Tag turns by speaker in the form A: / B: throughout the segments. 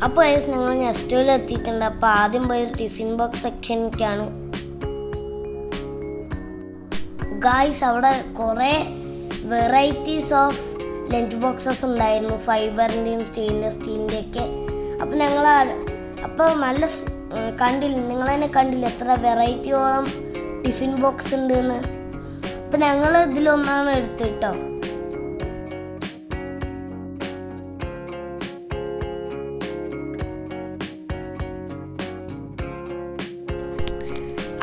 A: അപ്പോൾ ഗൈസ് ഞങ്ങൾ നെസ്റ്റോയിൽ എത്തിയിട്ടുണ്ട്. അപ്പോൾ ആദ്യം പോയി ടിഫിൻ ബോക്സ് സെക്ഷനിലേക്കാണ് ഗൈസ്. അവിടെ കുറേ വെറൈറ്റീസ് ഓഫ് ലഞ്ച് ബോക്സസ് ഉണ്ടായിരുന്നു, ഫൈബറിൻ്റെയും സ്റ്റെയിൻലെസ് സ്റ്റീലിൻ്റെയൊക്കെ. അപ്പോൾ നല്ല കണ്ടില്ല, നിങ്ങളതിനെ കണ്ടില്ല എത്ര വെറൈറ്റിയോളം ടിഫിൻ ബോക്സ് ഉണ്ടെന്ന്. അപ്പോൾ ഞങ്ങൾ ഇതിലൊന്നാണ് എടുത്തിട്ടോ.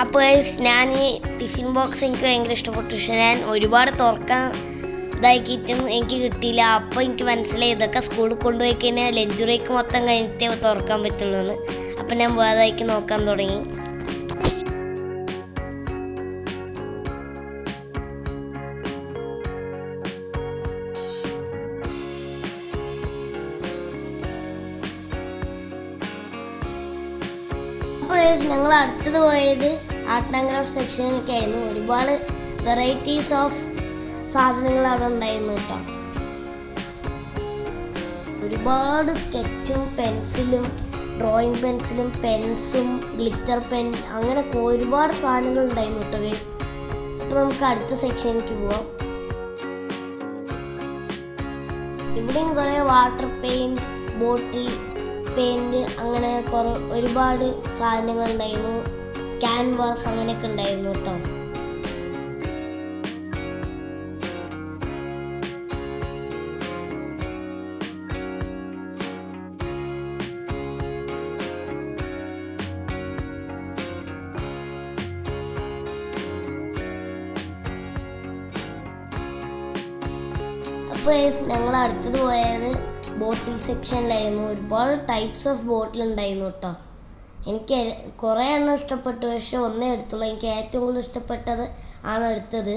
A: അപ്പോൾ ഞാൻ ഈ ടിഫിൻ ബോക്സ് എനിക്ക് ഭയങ്കര ഇഷ്ടപ്പെട്ടു. പക്ഷേ ഞാൻ ഒരുപാട് തുറക്കാൻ ഇതാക്കിയിട്ടും എനിക്ക് കിട്ടിയില്ല. അപ്പോൾ എനിക്ക് മനസ്സിലായി ഇതൊക്കെ സ്കൂളിൽ കൊണ്ടുപോയി കഴിഞ്ഞാൽ ലഞ്ച് ബ്രേക്ക് മൊത്തം കഴിഞ്ഞിട്ടേ തുറക്കാൻ പറ്റുള്ളൂ എന്ന്. അപ്പം ഞാൻ വേറെതാക്കി നോക്കാൻ തുടങ്ങി. അപ്പോൾ ഞങ്ങൾ അടുത്തത് പോയത് ആർട്ട് ആൻഡ് ക്രാഫ്റ്റ് സെക്ഷനിലൊക്കെ ആയിരുന്നു. ഒരുപാട് വെറൈറ്റീസ് ഓഫ് സാധനങ്ങൾ അവിടെ ഉണ്ടായിരുന്നു കേട്ടോ. ഒരുപാട് സ്കെച്ചും പെൻസിലും ഡ്രോയിങ് പെൻസിലും പെൻസും ഗ്ലിറ്റർ പെൻ അങ്ങനെ ഒരുപാട് സാധനങ്ങൾ ഉണ്ടായിരുന്നു കേട്ടോ ഗൈസ്. അപ്പോൾ നമുക്ക് അടുത്ത സെക്ഷനിലേക്ക് പോവാം. ഇവിടെയും കുറേ വാട്ടർ പെയിൻറ്, ബോട്ടിൽ പെയിൻറ് അങ്ങനെ ഒരുപാട് സാധനങ്ങൾ ഉണ്ടായിരുന്നു. ക്യാൻവാസ് അങ്ങനെയൊക്കെ ഉണ്ടായിരുന്നു കേട്ടോ. അപ്പോൾ ഞങ്ങൾ അടുത്തത് പോയത് ബോട്ടിൽ സെക്ഷനിലായിരുന്നു. ഒരുപാട് ടൈപ്സ് ഓഫ് ബോട്ടിൽ ഉണ്ടായിരുന്നു കേട്ടോ. എനിക്ക് കുറേ എണ്ണം ഇഷ്ടപ്പെട്ടു, പക്ഷെ ഒന്നേ എടുത്തുള്ളൂ. എനിക്ക് ഏറ്റവും കൂടുതൽ ഇഷ്ടപ്പെട്ടത് ആണ് എടുത്തത്.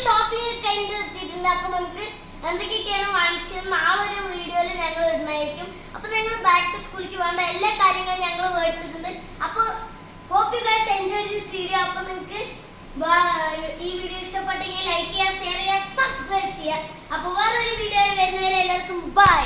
A: ഷോപ്പിംഗ് കഴിഞ്ഞിട്ടുണ്ട്. അപ്പോൾ നമുക്ക് എന്തൊക്കെയൊക്കെയാണ് വാങ്ങിച്ചത് നാളെ ഒരു വീഡിയോയിൽ ഞങ്ങൾ ഇടുന്നതായിരിക്കും. അപ്പോൾ ഞങ്ങൾ ബാക്ക് ടു സ്കൂളിലേക്ക് വേണ്ട എല്ലാ കാര്യങ്ങളും ഞങ്ങൾ മേടിച്ചിട്ടുണ്ട്. അപ്പോൾ hope you guys enjoy this video. അപ്പോൾ നിങ്ങൾക്ക് ഈ വീഡിയോ ഇഷ്ടപ്പെട്ടെങ്കിൽ ലൈക്ക് ചെയ്യുക, ഷെയർ ചെയ്യുക, സബ്സ്ക്രൈബ് ചെയ്യുക. അപ്പോൾ വേറൊരു വീഡിയോ വരുന്നവരെ എല്ലാവർക്കും ബൈ.